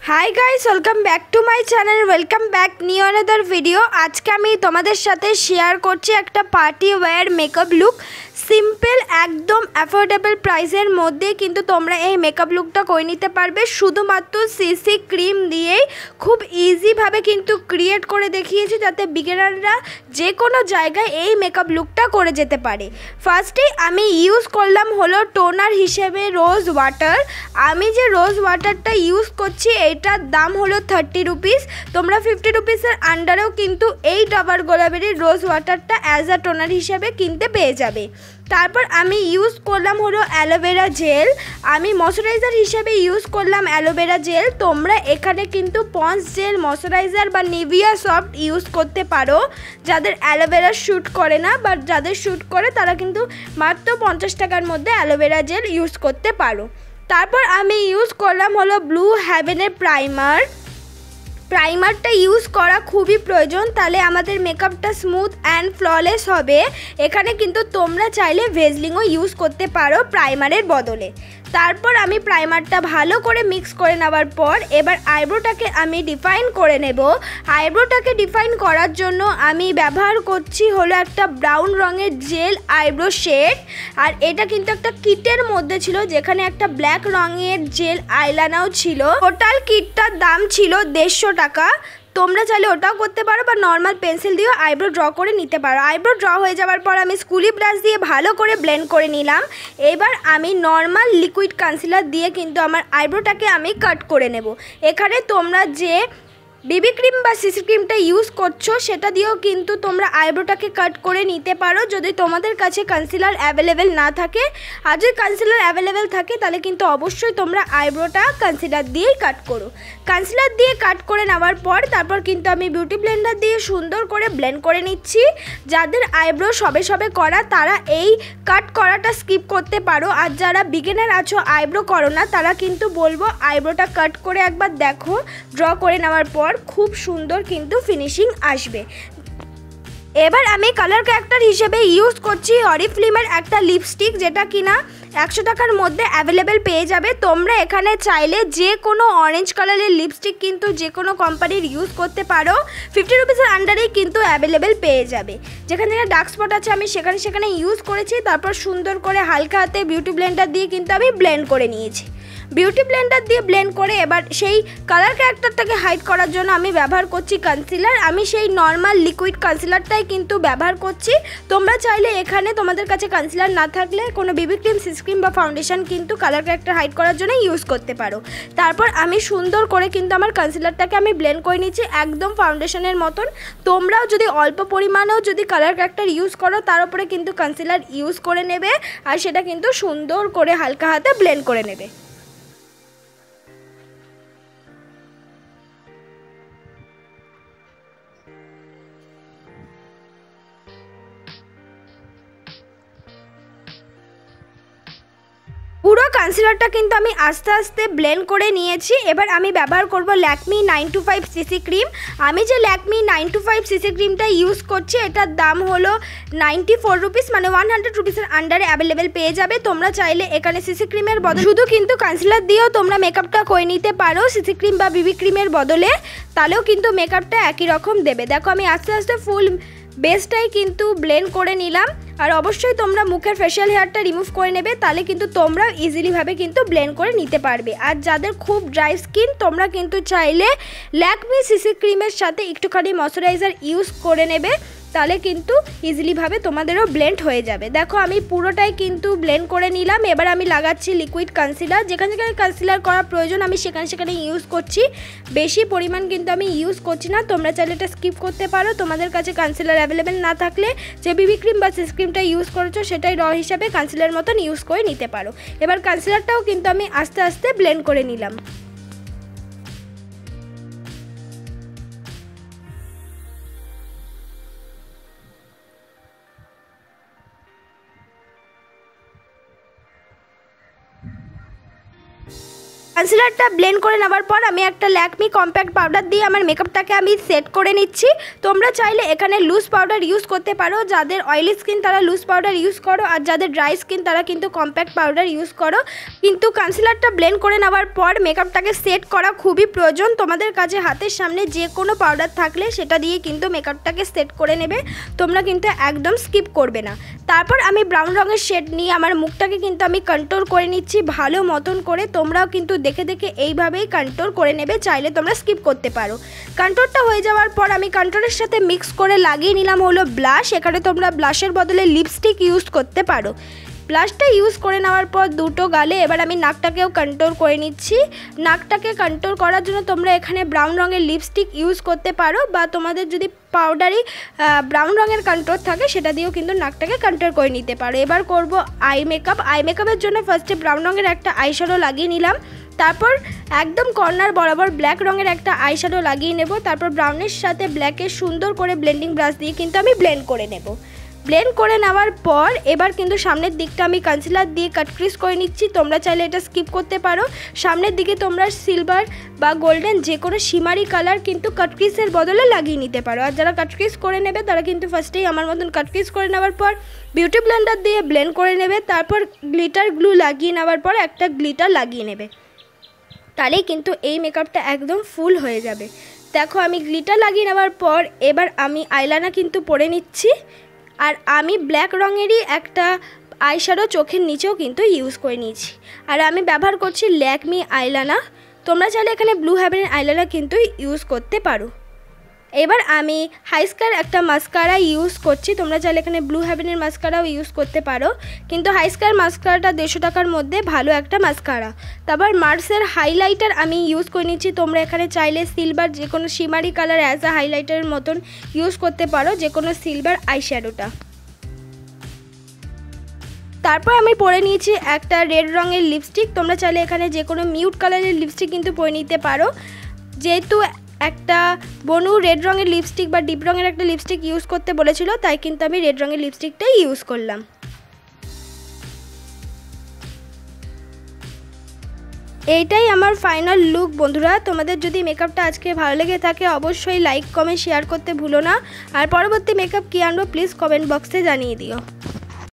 High guys welcome back to my channel welcome back new another video. आज के आमी तोमादेर साथे शेयर करछि एकटा party wear makeup look simple एकदम अफोर्डेबल प्राइसर मध्य किन्तु तोमरा এই मेकअप लुकटा करे निते पारबे शुधुमात्र सीसी क्रीम दिएई खूब इजी भावे किन्तु क्रिएट करे देखिएछि जाते बिगिनाररा जे कोनो जायगाय এই मेकअप लुकटा करे जेते पारे। फार्स्टे आमी यूज करलाम हलो टोनार हिसेबे रोज वाटार। आमी जे रोज वाटारटा यूज करछि एटार दाम हलो 30 रुपिस। तोमरा 50 रुपिसের आंडारेও किन्तु এই ডাবার গোলাপের रोज वाटारটা एज अ टोनार हिसेबे किनते पेये जाबे। तारपर आमी यूज करलाम हलो एलोवेरा जेल। आमी मयश्चाराइजार हिसेबे यूज करलाम एलोवेरा जेल। तोमरा एखाने किन्तु पन्स जेल मयश्चाराइजार बा निविया सफ्ट यूज करते पारो जादेर एलोवेरा शूट करे ना बा जादेर शूट करे तारा किन्तु मात्र 50 टाकार मध्य एलोवेरा जेल यूज करते पारो। तारपर आमी यूज करलाम हलो ब्लू हेवेनेर प्राइमार। प्राइमारटा यूज करा खूबी प्रयोजन ताहले आमादेर मेकअपटा स्मूथ एंड फ्ललेस होबे। एखाने किन्तु तोमरा चाइले भेजलिंगो यूज करते पारो प्राइमारेर बदले। तारपर आमी प्राइमारटा भालो करे मिक्स करे नेওয়ার पर एबार आईब्रोटाके आमी डिफाइन करे नेब। आईब्रोटाके डिफाइन करार जोन्नो आमी व्यवहार करछि हलो एकटा ब्राउन रंगेर जेल आईब्रो शेड और एटा किन्तु एकटा किटेर मध्य छिलो जेखाने एकटा ब्लैक रंगेर जेल आईलाइनारও छिलो। टोटाल किटटार दाम छिलो 150 टाका। তোমরা চাইলে ওটাও করতে পারো বা নরমাল পেন্সিল দিয়ে আইব্রো ড্র করে নিতে পারো। আইব্রো ড্র হয়ে যাওয়ার পর আমি স্কুলি ব্রাশ দিয়ে ভালো করে ব্লেন্ড করে নিলাম। এবার আমি নরমাল লিকুইড কনসিলার দিয়ে কিন্তু আমার আইব্রোটাকে আমি কাট করে নেব। এখানে তোমরা যে बेबी क्रीम বা সিসি ক্রিমটা ইউজ করছো সেটা দিয়েও কিন্তু তোমরা আইব্রোটাকে কাট করে নিতে পারো যদি তোমাদের কাছে কনসিলার অ্যাভেলেবেল না থাকে। আর যদি কনসিলার অ্যাভেলেবেল থাকে তাহলে কিন্তু অবশ্যই তোমরা আইব্রোটা কনসিলার দিয়েই কাট করো। কনসিলার দিয়ে কাট করে নেওয়ার পর তারপর কিন্তু আমি বিউটি ব্লেন্ডার দিয়ে সুন্দর করে ব্লেন্ড করে নিচ্ছি। যাদের আইব্রো সবে সবে করা তারা এই কাট করাটা স্কিপ করতে পারো। আর যারা বিগিনার আছো আইব্রো করো না তারা কিন্তু বলবো আইব্রোটা কাট করে একবার দেখো। ড্র করে নেওয়ার পর खूब सुंदर किन्तु फिनिशिंग आसबे। एबार आमी कलर कैरेक्टर हिसेबे यूज करछि अरिफ्लेमेर एकटा लिपस्टिक जेटा किना 100 टाकार मध्य अवेलेबल पेये जाबे। तोमरा एखाने चाइले जे कोनो ऑरेंज कलरेर लिपस्टिक किन्तु जे कोनो कोम्पानिर यूज करते पारो। 50 रुपिसের आंडारेই किन्तु अवेलेबल पेये जाबे। जेखाने जेखाने डार्क स्पट आछे आमी सेखाने सेखाने यूज करेछि। तारपर सुंदर करे हालका हाते बिउटी ब्लेंडार दिए किन्तु आमी ब्लेंड करे निয়েছি। বিউটি ব্লেন্ডার দিয়ে ব্লেন্ড করে এবার সেই কালার ক্যারেক্টারটাকে হাইড করার জন্য আমি ব্যবহার করছি কনসিলার। আমি সেই নর্মাল লিকুইড কনসিলারটাই কিন্তু ব্যবহার করছি। তোমরা চাইলে এখানে তোমাদের কাছে কনসিলার না থাকলে কোনো বিবি ক্রিম সিস ক্রিম বা ফাউন্ডেশন কিন্তু কালার ক্যারেক্টার হাইড করার জন্য ইউজ করতে পারো। তারপর আমি সুন্দর করে কিন্তু আমার কনসিলারটাকে আমি ব্লেন্ড করে নিচ্ছি একদম ফাউন্ডেশনের মতন। তোমরাও যদি অল্প পরিমাণেও যদি কালার ক্যারেক্টার ইউজ করো তার উপরে কিন্তু কনসিলার ইউজ করে নেবে আর সেটা কিন্তু সুন্দর করে হালকা হাতে ব্লেন্ড করে নেবে। পুরো কনসিলারটা কিন্তু আমি আস্তে আস্তে ব্লেন্ড করে নিয়েছি। এবার আমি ব্যবহার করব ল্যাকমি 925 সিসি ক্রিম। আমি যে ল্যাকমি 925 সিসি ক্রিমটা ইউজ করছি এটার দাম হলো 94 রুপিস মানে 100 রুপিসের আন্ডারে অ্যাভেলেবেল পেয়ে যাবে। তোমরা চাইলে এখানে সিসি ক্রিমের বদলে শুধু কিন্তু কনসিলার দিয়েও তোমরা মেকআপটা করে নিতে পারো সিসি ক্রিম বা বিবি ক্রিমের বদলে। তাহলেও কিন্তু মেকআপটা একই রকম দেবে। দেখো আমি আস্তে আস্তে ফুল বেসটাই কিন্তু ব্লেন্ড করে নিলাম। আর অবশ্যই তোমরা মুখের ফেশিয়াল হেয়ারটা রিমুভ করে নেবে তাহলে কিন্তু তোমরা ইজিলি ভাবে কিন্তু ব্লেন্ড করে নিতে পারবে। আর যাদের খুব ড্রাই স্কিন তোমরা কিন্তু চাইলে ল্যাকমি সিসি ক্রিমের সাথে একটুখানি ময়শ্চারাইজার ইউজ করে নেবে তাহলে কিন্তু ইজিলি ভাবে তোমাদেরও ব্লেন্ড হয়ে যাবে। দেখো আমি পুরোটাই কিন্তু ব্লেন্ড করে নিলাম। এবার আমি লাগাচ্ছি লিকুইড কনসিলার। যেখানে যেখানে কনসিলার করা প্রয়োজন আমি সেখানে সেখানে ইউজ করছি। বেশি পরিমাণ কিন্তু আমি ইউজ করছি না। তোমরা চাইলে এটা স্কিপ করতে পারো। তোমাদের কাছে কনসিলার অ্যাভেলেবেল না থাকলে যে বিবি ক্রিম বা সিস ক্রিমটা ইউজ করেছো সেটাই র হিসাবে কনসিলার মতন ইউজ করে নিতে পারো। এবার কনসিলারটাও কিন্তু আমি আস্তে আস্তে ব্লেন্ড করে নিলাম। কনসিলারটা ব্লেন্ড করে নেওয়ার পর আমি একটা ল্যাকমি কম্প্যাক্ট পাউডার দিয়ে আমার মেকআপটাকে আমি সেট করে নিচ্ছি। তোমরা চাইলে এখানে লুজ পাউডার ইউজ করতে পারো, যাদের অয়েলি স্কিন তারা লুজ পাউডার ইউজ করো, আর যাদের ড্রাই স্কিন তারা কিন্তু কম্প্যাক্ট পাউডার ইউজ করো। কিন্তু কনসিলারটা ব্লেন্ড করে নেওয়ার পর মেকআপটাকে সেট করা খুবই প্রয়োজন। তোমাদের কাছে হাতের সামনে যে কোনো পাউডার থাকলে সেটা দিয়ে কিন্তু মেকআপটাকে সেট করে নেবে, তোমরা কিন্তু একদম স্কিপ করবে না। তারপর আমি ব্রাউন রঙের শেড নিয়ে আমার মুখটাকে কিন্তু আমি কন্ট্রোল করে নিচ্ছি ভালো মতন করে। তোমরাও কিন্তু দেখে দেখে এইভাবেই কন্ট্রোল করে নেবে, চাইলে তোমরা স্কিপ করতে পারো। কন্ট্রোলটা হয়ে যাওয়ার পর আমি কন্ট্রোলের সাথে মিক্স করে লাগিয়ে নিলাম হলো ব্লাশ। এখানে তোমরা ব্লাশের বদলে লিপস্টিক ইউজ করতে পারো। ব্লাশটা ইউজ করে নেওয়ার পর দুটো গালে এবার আমি নাকটাকেও কন্ট্রোল করে নিচ্ছি। নাকটাকে কন্ট্রোল করার জন্য তোমরা এখানে ব্রাউন রঙের লিপস্টিক ইউজ করতে পারো, বা তোমাদের যদি পাউডারি ব্রাউন রঙের কন্ট্রোল থাকে সেটা দিয়েও কিন্তু নাকটাকে কন্ট্রোল করে নিতে পারো। এবার করব আই মেকআপ। আই মেকআপের জন্য ফার্স্টে ব্রাউন রঙের একটা আইশ্যাডো লাগিয়ে নিলাম, তারপর একদম কর্নার বরাবর ব্ল্যাক রঙের একটা আইশ্যাডো লাগিয়ে নেব। তারপর ব্রাউনের সাথে ব্ল্যাকের সুন্দর করে ব্লেন্ডিং ব্রাশ দিয়ে কিন্তু আমি ব্লেন্ড করে নেব। ব্লেন্ড করে নেওয়ার পর এবার কিন্তু সামনের দিকটা আমি কনসিলার দিয়ে কাট ক্রিজ করে নিচ্ছি। তোমরা চাইলে এটা স্কিপ করতে পারো। সামনের দিকে তোমরা সিলভার বা গোল্ডেন যে কোনো শিমারি কালার কিন্তু কাট ক্রিজের বদলে লাগিয়ে নিতে পারো। আর যারা কাট ক্রিজ করে নেবে তারা কিন্তু ফার্স্টেই আমার মতন কাট ক্রিজ করে নেওয়ার পর বিউটি ব্লেন্ডার দিয়ে ব্লেন্ড করে নেবে। তারপর গ্লিটার গ্লু লাগিয়ে নেওয়ার পর একটা গ্লিটার লাগিয়ে নেবে, তাহলেই কিন্তু এই মেকআপটা একদম ফুল হয়ে যাবে। দেখো আমি গ্লিটার লাগিয়ে নেওয়ার পর এবার আমি আইলাইনার কিন্তু পরে নিচ্ছি। আর আমি ব্ল্যাক রঙেরই একটা আইশ্যাডো চোখের নিচেও কিন্তু ইউজ করে নিয়েছি। আর আমি ব্যবহার করছি ল্যাকমি আইলাইনার। তোমরা চাইলে এখানে ব্লু হেভেনের আইলাইনার কিন্তু ইউজ করতে পারো। এবার আমি হাইস্কার একটা মাস্কারা ইউজ করছি। তোমরা চাইলে এখানে ব্লু হেভেনের মাস্কারাও ইউজ করতে পারো, কিন্তু হাইস্কার মাস্কারাটা 150 টাকার মধ্যে ভালো একটা মাস্কারা। তারপর মার্সের হাইলাইটার আমি ইউজ করে নিচ্ছি। তোমরা এখানে চাইলে সিলভার যে কোনো শিমারি কালার অ্যাজ আ হাইলাইটারের মতন ইউজ করতে পারো, যে কোনো সিলভার আইশ্যাডোটা। তারপর আমি পরে নিয়েছি একটা রেড রঙের লিপস্টিক। তোমরা চাইলে এখানে যে কোনো মিউট কালারের লিপস্টিক কিন্তু পরে নিতে পারো। যেহেতু একটা বনু রেড রঙের লিপস্টিক বা ডিপ রঙের একটা লিপস্টিক ইউজ করতে বলেছিল, তাই কিন্তু আমি রেড রঙের লিপস্টিকটাই ইউজ করলাম। এইটাই আমার ফাইনাল লুক বন্ধুরা। তোমাদের যদি মেকআপটা আজকে ভালো লেগে থাকে অবশ্যই লাইক কমেন্ট শেয়ার করতে ভুলো না। আর পরবর্তী মেকআপ কী আনবো প্লিজ কমেন্ট বক্সে জানিয়ে দিও।